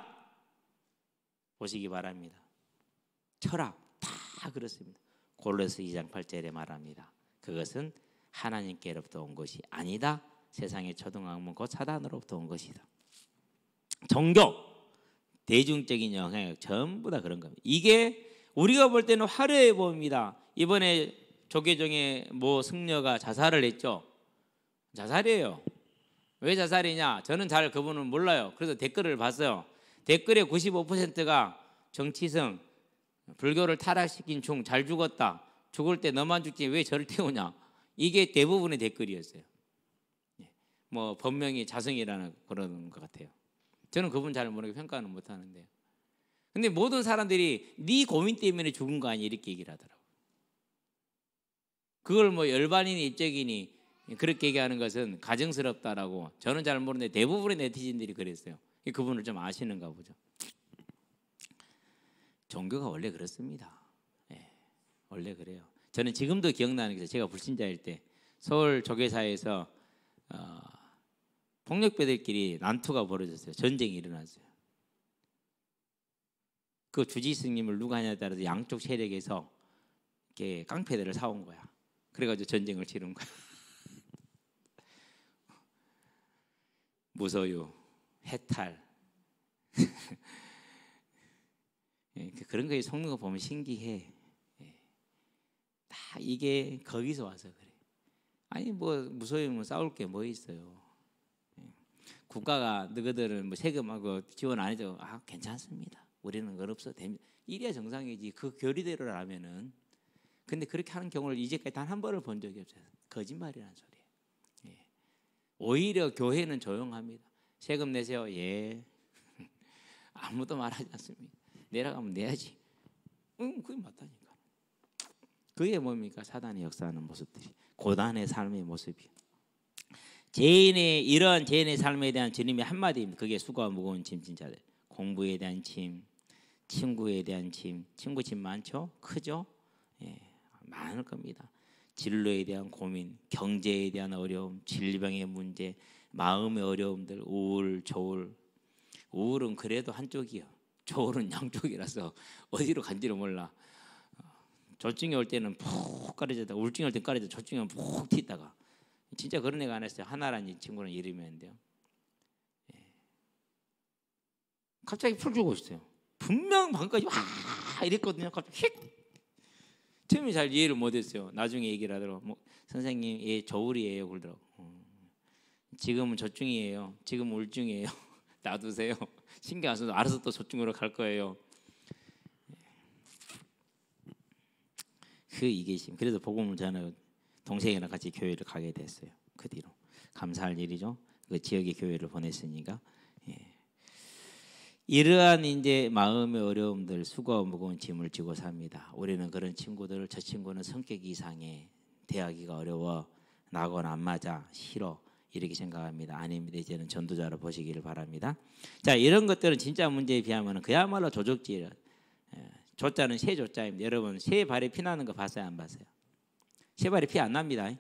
보시기 바랍니다. 철학 다 그렇습니다. 골로새 2장 8절에 말합니다. 그것은 하나님께로부터 온 것이 아니다. 세상의 초등학문 곧 사단으로부터 온 것이다. 종교, 대중적인 영향력 전부 다 그런 겁니다. 이게 우리가 볼 때는 화려해 보입니다. 이번에 조계종의 모 승려가 자살을 했죠. 자살이에요. 왜 자살이냐? 저는 잘 그분은 몰라요. 그래서 댓글을 봤어요. 댓글의 95%가 정치성, 불교를 타락시킨 중 잘 죽었다. 죽을 때 너만 죽지 왜 저를 태우냐. 이게 대부분의 댓글이었어요. 뭐 본명이 자성이라는 그런 것 같아요. 저는 그분 잘 모르게 평가는 못하는데요. 근데 모든 사람들이 네 고민 때문에 죽은 거 아니야 이렇게 얘기를 하더라고요. 그걸 뭐 열반이니 입적이니 그렇게 얘기하는 것은 가증스럽다라고 저는 잘 모르는데 대부분의 네티즌들이 그랬어요. 그분을 좀 아시는가 보죠. 종교가 원래 그렇습니다. 원래 그래요. 저는 지금도 기억나는 게 제가 불신자일 때 서울 조계사에서 폭력배들끼리 난투가 벌어졌어요. 전쟁이 일어났어요. 그 주지 스님을 누가 하냐에 따라서 양쪽 세력에서 이렇게 깡패들을 사온 거야. 그래가지고 전쟁을 치른 거야. 무소유, 해탈. 그런 거에 속는 거 보면 신기해. 다 이게 거기서 와서 그래. 아니 뭐 무소유면 싸울 게 뭐 있어요. 국가가 너희들은 뭐 세금하고 지원 안 해줘. 괜찮습니다. 우리는 그건 없어도 됩니다. 이래야 정상이지. 그 교리대로라면은. 근데 그렇게 하는 경우를 이제까지 단 한 번을 본 적이 없어요. 거짓말이라는 소리예요. 오히려 교회는 조용합니다. 세금 내세요. 예. 아무도 말하지 않습니다. 내려가면 내야지. 그게 맞다니까. 그게 뭡니까? 사단이 역사하는 모습들이. 고단의 삶의 모습이에요. 이런 죄인의 삶에 대한 주님의 한마디입니다. 그게 수고와 무거운 짐진 자들. 공부에 대한 짐, 친구에 대한 짐. 친구 짐 많죠? 크죠? 많을 겁니다. 진로에 대한 고민, 경제에 대한 어려움, 질병의 문제, 마음의 어려움들, 우울, 조울. 우울은 그래도 한쪽이요. 조울은 양쪽이라서 어디로 간지를 몰라. 조증이 올 때는 푹 깔아졌다가 우울증이 올 때는 깔아졌다가 조증이 오면 푹 튀다가 진짜 그런 애가 안 했어요. 하나라는 이 친구는 이름이었는데요. 갑자기 풀 주고 있어요. 분명 방금까지 와 이랬거든요. 갑자기 휙. 처음에 잘 이해를 못했어요. 나중에 얘기를 하더라고. 뭐 선생님, 조울이에요. 그러더라고. 지금은 조증이에요. 지금 우울증이에요. 놔두세요. 신경 안 써도 알아서 또 조증으로 갈 거예요. 그 이기심. 그래서 복음을 저는 동생이랑 같이 교회를 가게 됐어요. 그 뒤로 감사할 일이죠. 그 지역의 교회를 보냈으니까. 예. 이러한 이제 마음의 어려움들, 수고와 무거운 짐을 지고 삽니다. 우리는 그런 친구들을, 저 친구는 성격이 이상해, 대하기가 어려워, 나하고는 안 맞아, 싫어, 이렇게 생각합니다. 아닙니다. 이제는 전도자로 보시기를 바랍니다. 자, 이런 것들은 진짜 문제에 비하면 그야말로 조적질. 조자는 새 조자입니다. 여러분, 새 발에 피 나는 거 봤어요, 안 봤어요? 새 발에 피 안 납니다.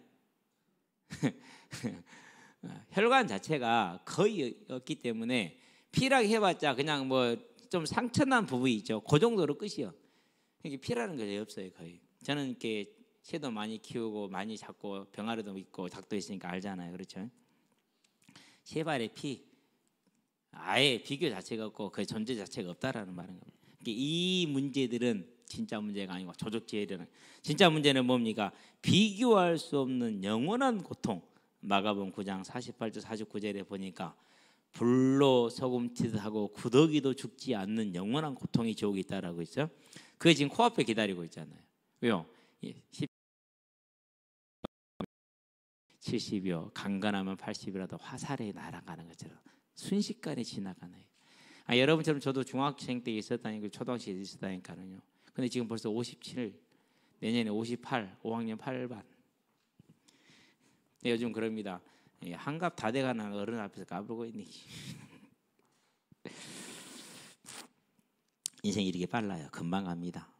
혈관 자체가 거의 없기 때문에 피라고 해봤자 그냥 뭐 좀 상처난 부분이 있죠. 그 정도로 끝이요. 이게 피라는 게 없어요, 거의. 저는 이렇게 새도 많이 키우고 많이 잡고 병아리도 있고 닭도 있으니까 알잖아요, 그렇죠? 새 발에 피 아예 비교 자체가 없고 그 존재 자체가 없다라는 말인 겁니다. 이 문제들은 진짜 문제가 아니고 조적지혜는 진짜 문제는 뭡니까? 비교할 수 없는 영원한 고통. 마가복음 9장 48절 49절에 보니까 불로 소금치듯하고 구더기도 죽지 않는 영원한 고통이 지옥에 있다라고 있어요. 그게 지금 코앞에 기다리고 있잖아요. 왜요? 70여 강건하면 80이라도 화살에 날아가는 것처럼 순식간에 지나가네요. 여러분처럼 저도 중학생 때 있었다니까 초등학생에 있었다니까요. 근데 지금 벌써 57, 내년에 58, 5학년 8반. 요즘 그럽니다. 한갑 다 돼가는 어른 앞에서 까불고 있네. 인생이 이렇게 빨라요. 금방 갑니다.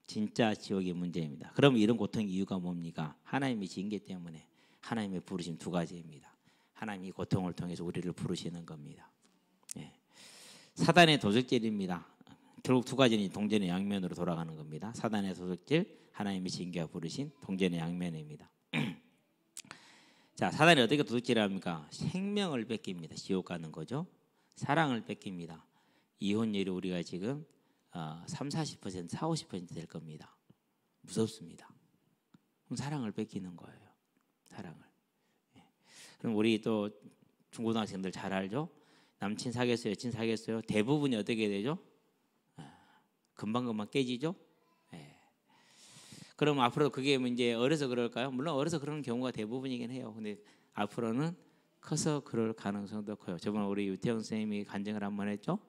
진짜 지옥의 문제입니다. 그럼 이런 고통의 이유가 뭡니까? 하나님의 징계 때문에. 하나님의 부르심 두 가지입니다. 하나님이 고통을 통해서 우리를 부르시는 겁니다. 예. 사단의 도적질입니다. 결국 두 가지는 동전의 양면으로 돌아가는 겁니다. 사단의 도적질, 하나님의 징계와 부르심, 동전의 양면입니다. 자, 사단이 어떻게 도둑질을 합니까? 생명을 뺏깁니다. 지옥 가는 거죠. 사랑을 뺏깁니다. 이혼율이 우리가 지금 30-40%, 40-50%될 겁니다. 무섭습니다. 그럼 사랑을 뺏기는 거예요. 사랑을. 예. 그럼 우리 또 중고등학생들 잘 알죠? 남친 사귀었어요, 여친 사귀었어요. 대부분이 어떻게 되죠? 금방금방 깨지죠. 예. 그럼 앞으로 그게 이제 어려서 그럴까요? 물론 어려서 그러는 경우가 대부분이긴 해요. 근데 앞으로는 커서 그럴 가능성도 커요. 저번에 우리 유태원 선생님이 간증을 한번 했죠.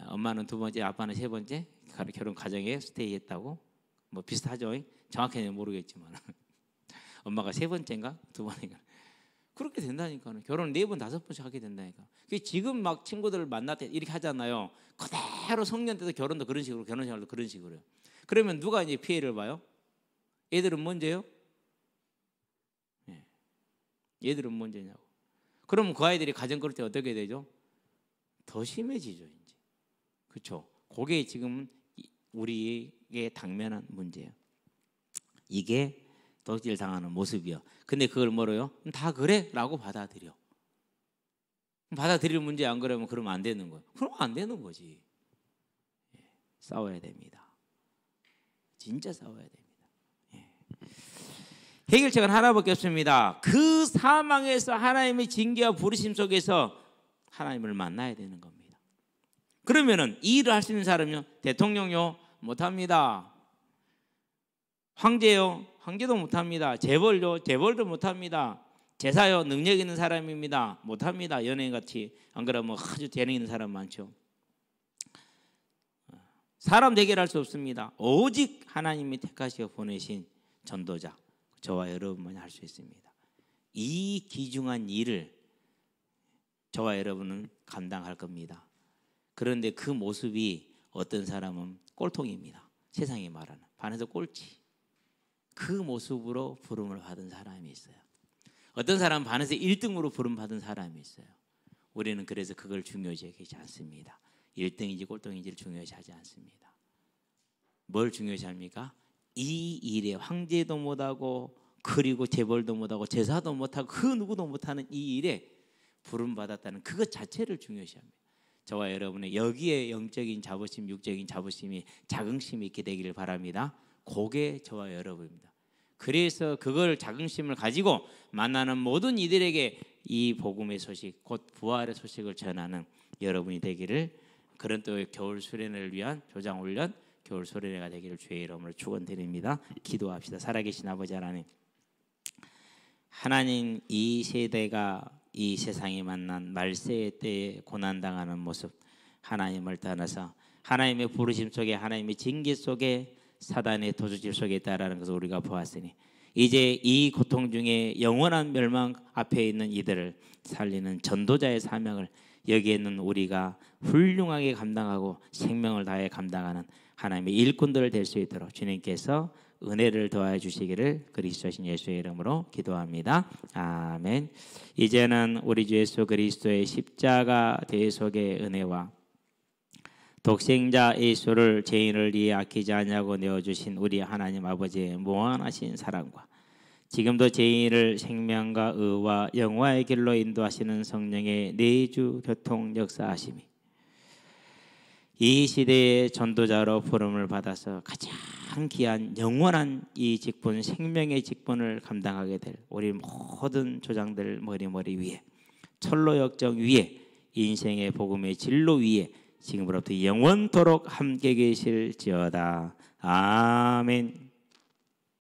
엄마는 두 번째, 아빠는 세 번째 결혼 가정에 스테이했다고. 뭐 비슷하죠. 정확히는 모르겠지만 엄마가 세 번째인가 두 번인가 그렇게 된다니까요. 결혼 4번 5번씩 하게 된다니까. 지금 막 친구들 만날 때 이렇게 하잖아요. 그대로 성년 때도 결혼도 그런 식으로, 결혼생활도 그런 식으로요. 그러면 누가 이제 피해를 봐요? 얘들은 먼저요? 네. 얘들은 먼저냐고. 그러면 그 아이들이 가정 그럴 때 어떻게 되죠? 더 심해지죠, 이제. 그렇죠? 그게 지금 우리에게 당면한 문제예요. 이게 도둑질 당하는 모습이요. 근데 그걸 뭐래요? 다 그래라고 받아들여. 받아들일 문제 안 그러면 그러면 안 되는 거예요. 그러면 안 되는 거지. 싸워야 됩니다. 진짜 싸워야 됩니다. 해결책은 하나밖에 없습니다. 그 사망에서 하나님의 징계와 부르심 속에서 하나님을 만나야 되는 겁니다. 그러면은 이 일을 할 수 있는 사람요, 대통령요 못합니다. 황제요, 황제도 못합니다. 재벌요, 재벌도 못합니다. 제사요, 능력 있는 사람입니다. 못합니다. 연예인같이. 안 그러면 아주 재능 있는 사람 많죠. 사람 대결할 수 없습니다. 오직 하나님이 택하시어 보내신 전도자, 저와 여러분만이 할 수 있습니다. 이 귀중한 일을 저와 여러분은 감당할 겁니다. 그런데 그 모습이 어떤 사람은 꼴통입니다. 세상이 말하는 반에서 꼴찌. 그 모습으로 부름을 받은 사람이 있어요. 어떤 사람은 반에서 1등으로 부름받은 사람이 있어요. 우리는 그래서 그걸 중요시 여기지 않습니다. 1등인지 꼴등인지를 중요시 하지 않습니다. 뭘 중요시 합니까? 이 일에 황제도 못하고 그리고 재벌도 못하고 제사도 못하고 그 누구도 못하는 이 일에 부름받았다는 그것 자체를 중요시 합니다. 저와 여러분의 여기에 영적인 자부심, 육적인 자부심이, 자긍심이 있게 되기를 바랍니다. 그게 저와 여러분입니다. 그래서 그걸 자긍심을 가지고 만나는 모든 이들에게 이 복음의 소식, 곧 부활의 소식을 전하는 여러분이 되기를, 그런 또 겨울 수련을 위한 조장 훈련 겨울 소리내가 되기를 주의 이름으로 축원드립니다. 기도합시다. 살아계신 아버지 하나님, 하나님, 이 세대가 이 세상에 만난 말세의 때에 고난당하는 모습, 하나님을 떠나서 하나님의 부르심 속에, 하나님의 징계 속에, 사단의 도주질 속에 있다라는 것을 우리가 보았으니 이제 이 고통 중에 영원한 멸망 앞에 있는 이들을 살리는 전도자의 사명을 여기에 있는 우리가 훌륭하게 감당하고 생명을 다해 감당하는 하나님의 일꾼들 될 수 있도록 주님께서 은혜를 더하여 주시기를 그리스도신 예수의 이름으로 기도합니다. 아멘. 이제는 우리 주 예수 그리스도의 십자가 대속의 은혜와 독생자 예수를 죄인을 위해 아끼지 아니하고 내어주신 우리 하나님 아버지의 무한하신 사랑과 지금도 죄인을 생명과 의와 영화의 길로 인도하시는 성령의 내주 교통 역사하심이 이 시대의 전도자로 부름을 받아서 가장 귀한 영원한 이 직분, 생명의 직분을 감당하게 될 우리 모든 조장들 머리 위에, 철로 역정 위에, 인생의 복음의 진로 위에 지금으로부터 영원토록 함께 계실지어다. 아멘.